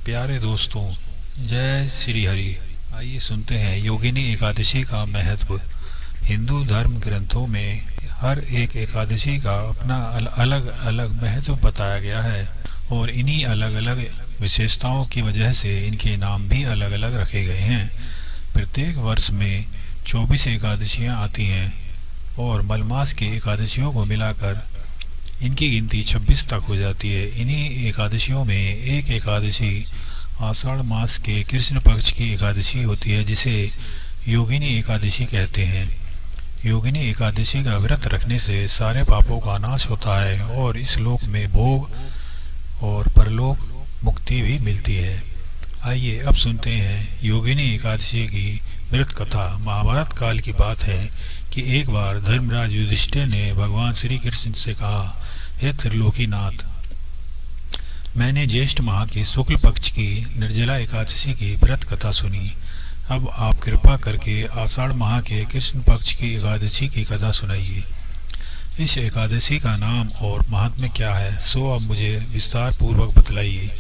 प्यारे दोस्तों, जय श्री हरि। आइए सुनते हैं योगिनी एकादशी का महत्व। हिंदू धर्म ग्रंथों में हर एक एकादशी का अपना अलग अलग महत्व बताया गया है और इन्हीं अलग अलग विशेषताओं की वजह से इनके नाम भी अलग अलग रखे गए हैं। प्रत्येक वर्ष में 24 एकादशियाँ आती हैं और मलमास की एकादशियों को मिलाकर इनकी गिनती 26 तक हो जाती है। इन्हीं एकादशियों में एक एकादशी आषाढ़ मास के कृष्ण पक्ष की एकादशी होती है, जिसे योगिनी एकादशी कहते हैं। योगिनी एकादशी का व्रत रखने से सारे पापों का नाश होता है और इस लोक में भोग और परलोक मुक्ति भी मिलती है। आइए अब सुनते हैं योगिनी एकादशी की मृत कथा। महाभारत काल की बात है कि एक बार धर्मराज युधिष्ठिर ने भगवान श्री कृष्ण से कहा, हे त्रिलोकीनाथ, मैंने ज्येष्ठ माह के शुक्ल पक्ष की निर्जला एकादशी की व्रत कथा सुनी। अब आप कृपा करके आषाढ़ माह के कृष्ण पक्ष की एकादशी की कथा सुनाइए। इस एकादशी का नाम और महात्म्य क्या है, सो अब मुझे विस्तार पूर्वक बतलाइए।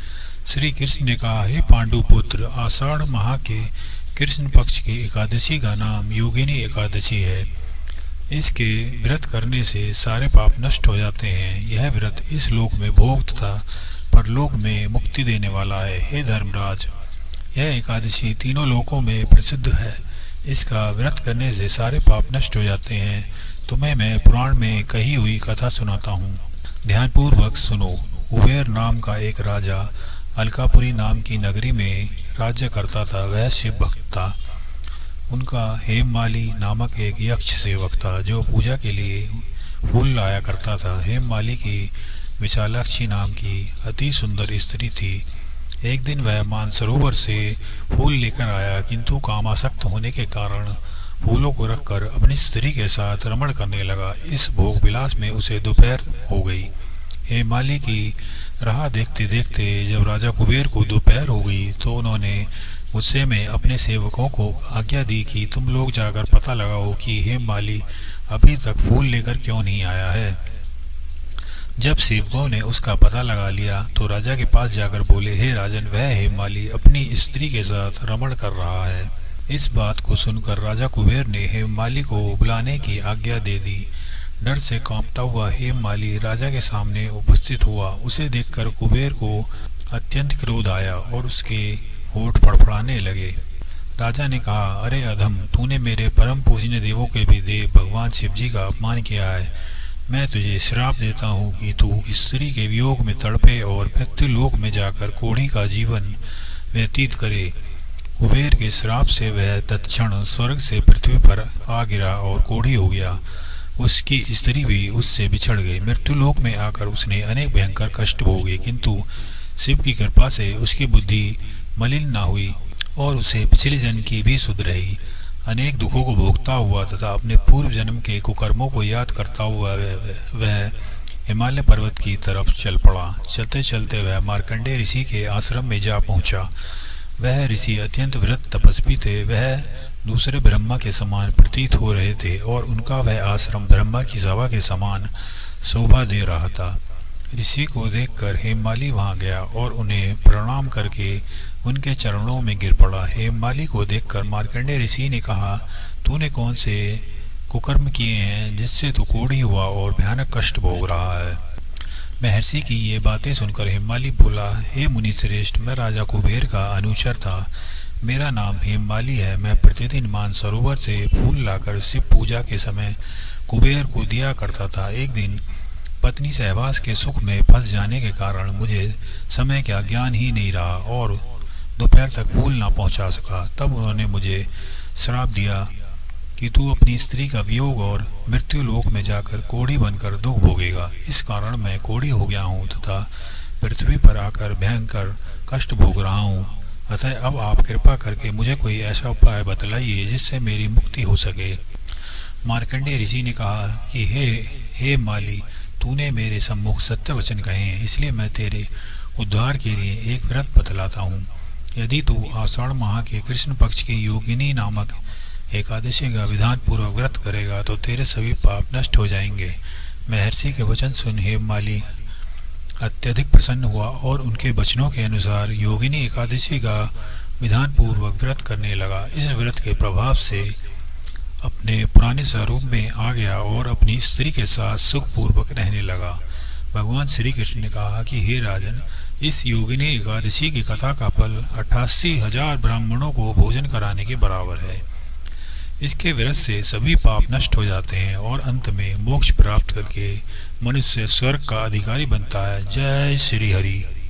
श्री कृष्ण ने कहा, हे पांडु पुत्र, आषाढ़ माह के कृष्ण पक्ष की एकादशी का नाम योगिनी एकादशी है। इसके व्रत करने से सारे पाप नष्ट हो जाते हैं। यह व्रत इस लोक में भोग तथा परलोक में मुक्ति देने वाला है। हे धर्मराज, यह एकादशी तीनों लोकों में प्रसिद्ध है। इसका व्रत करने से सारे पाप नष्ट हो जाते हैं। तुम्हें मैं पुराण में कही हुई कथा सुनाता हूँ, ध्यानपूर्वक सुनो। कुबेर नाम का एक राजा अलकापुरी नाम की नगरी में राज्य करता था। वह शिव भक्त था। उनका हेममाली नामक एक यक्ष सेवक था जो पूजा के लिए फूल लाया करता था। हेममाली की विशालाक्षी नाम की अति सुंदर स्त्री थी। एक दिन वह मानसरोवर से फूल लेकर आया, किंतु कामासक्त होने के कारण फूलों को रखकर अपनी स्त्री के साथ रमण करने लगा। इस भोग विलास में उसे दोपहर हो गई। हेममाली की राह देखते देखते जब राजा कुबेर को दोपहर हो गई तो उन्होंने गुस्से में अपने सेवकों को आज्ञा दी कि तुम लोग जाकर पता लगाओ कि हेममाली अभी तक फूल लेकर क्यों नहीं आया है। जब सेवकों ने उसका पता लगा लिया तो राजा के पास जाकर बोले, हे राजन, वह हेममाली अपनी स्त्री के साथ रमण कर रहा है। इस बात को सुनकर राजा कुबेर ने हेममाली को बुलाने की आज्ञा दे दी। डर से कांपता हुआ हेममाली राजा के सामने उपस्थित हुआ। उसे देखकर कुबेर को अत्यंत क्रोध आया और उसके होठ फड़फड़ाने लगे। राजा ने कहा, अरे अधम, तूने मेरे परम पूजनीय देवों के भी देव भगवान शिव जी का अपमान किया है। मैं तुझे श्राप देता हूँ कि तू स्त्री के वियोग में तड़पे और मृत्युलोक में जाकर कोढ़ी का जीवन व्यतीत करे। कुबेर के श्राप से वह तत्क्षण स्वर्ग से पृथ्वी पर आ गिरा और कोढ़ी हो गया। उसकी स्त्री भी उससे बिछड़ गई। मृत्युलोक में आकर उसने अनेक भयंकर कष्ट भोगे, किंतु शिव की कृपा से उसकी बुद्धि मलिन न हुई और उसे पिछले जन्म की भी सुध रही। अनेक दुखों को भोगता हुआ तथा अपने पूर्व जन्म के कुकर्मों को याद करता हुआ वह हिमालय पर्वत की तरफ चल पड़ा। चलते चलते वह मार्कंडेय ऋषि के आश्रम में जा पहुंचा। वह ऋषि अत्यंत व्रत तपस्वी थे। वह दूसरे ब्रह्मा के समान प्रतीत हो रहे थे और उनका वह आश्रम ब्रह्मा की सभा के समान शोभा दे रहा था। ऋषि को देखकर हेममाली वहां गया और उन्हें प्रणाम करके उनके चरणों में गिर पड़ा। हेममाली को देखकर मार्कंडेय ऋषि ने कहा, तूने कौन से कुकर्म किए हैं जिससे तू कोढ़ी हुआ और भयानक कष्ट भोग रहा है। महर्षि की ये बातें सुनकर हेममाली बोला, हे मुनि श्रेष्ठ, मैं राजा कुबेर का अनुचर था। मेरा नाम हेममाली है। मैं प्रतिदिन मानसरोवर से फूल लाकर शिव पूजा के समय कुबेर को दिया करता था। एक दिन पत्नी सहवास के सुख में फंस जाने के कारण मुझे समय का ज्ञान ही नहीं रहा और दोपहर तक फूल ना पहुंचा सका। तब उन्होंने मुझे श्राप दिया कि तू अपनी स्त्री का वियोग और मृत्यु लोक में जाकर कोढ़ी बनकर दुख भोगेगा। इस कारण मैं कोढ़ी हो गया हूँ तथा पृथ्वी पर आकर भयंकर कष्ट भोग रहा हूँ। अतः अब आप कृपा करके मुझे कोई ऐसा उपाय बतलाइए जिससे मेरी मुक्ति हो सके। मार्कंडेय ऋषि ने कहा कि हे माली, तूने मेरे सम्मुख सत्य वचन कहे हैं, इसलिए मैं तेरे उद्धार के लिए एक व्रत बतलाता हूँ। यदि तू आषाढ़ माह के कृष्ण पक्ष की योगिनी नामक एकादशी का विधान पूर्वक व्रत करेगा तो तेरे सभी पाप नष्ट हो जाएंगे। महर्षि के वचन सुन हेममाली अत्यधिक प्रसन्न हुआ और उनके वचनों के अनुसार योगिनी एकादशी का विधान पूर्वक व्रत करने लगा। इस व्रत के प्रभाव से अपने पुराने स्वरूप में आ गया और अपनी स्त्री के साथ सुखपूर्वक रहने लगा। भगवान श्री कृष्ण ने कहा कि हे राजन, इस योगिनी एकादशी की कथा का फल 88,000 ब्राह्मणों को भोजन कराने के बराबर है। इसके व्रत से सभी पाप नष्ट हो जाते हैं और अंत में मोक्ष प्राप्त करके मनुष्य स्वर्ग का अधिकारी बनता है। जय श्री हरि।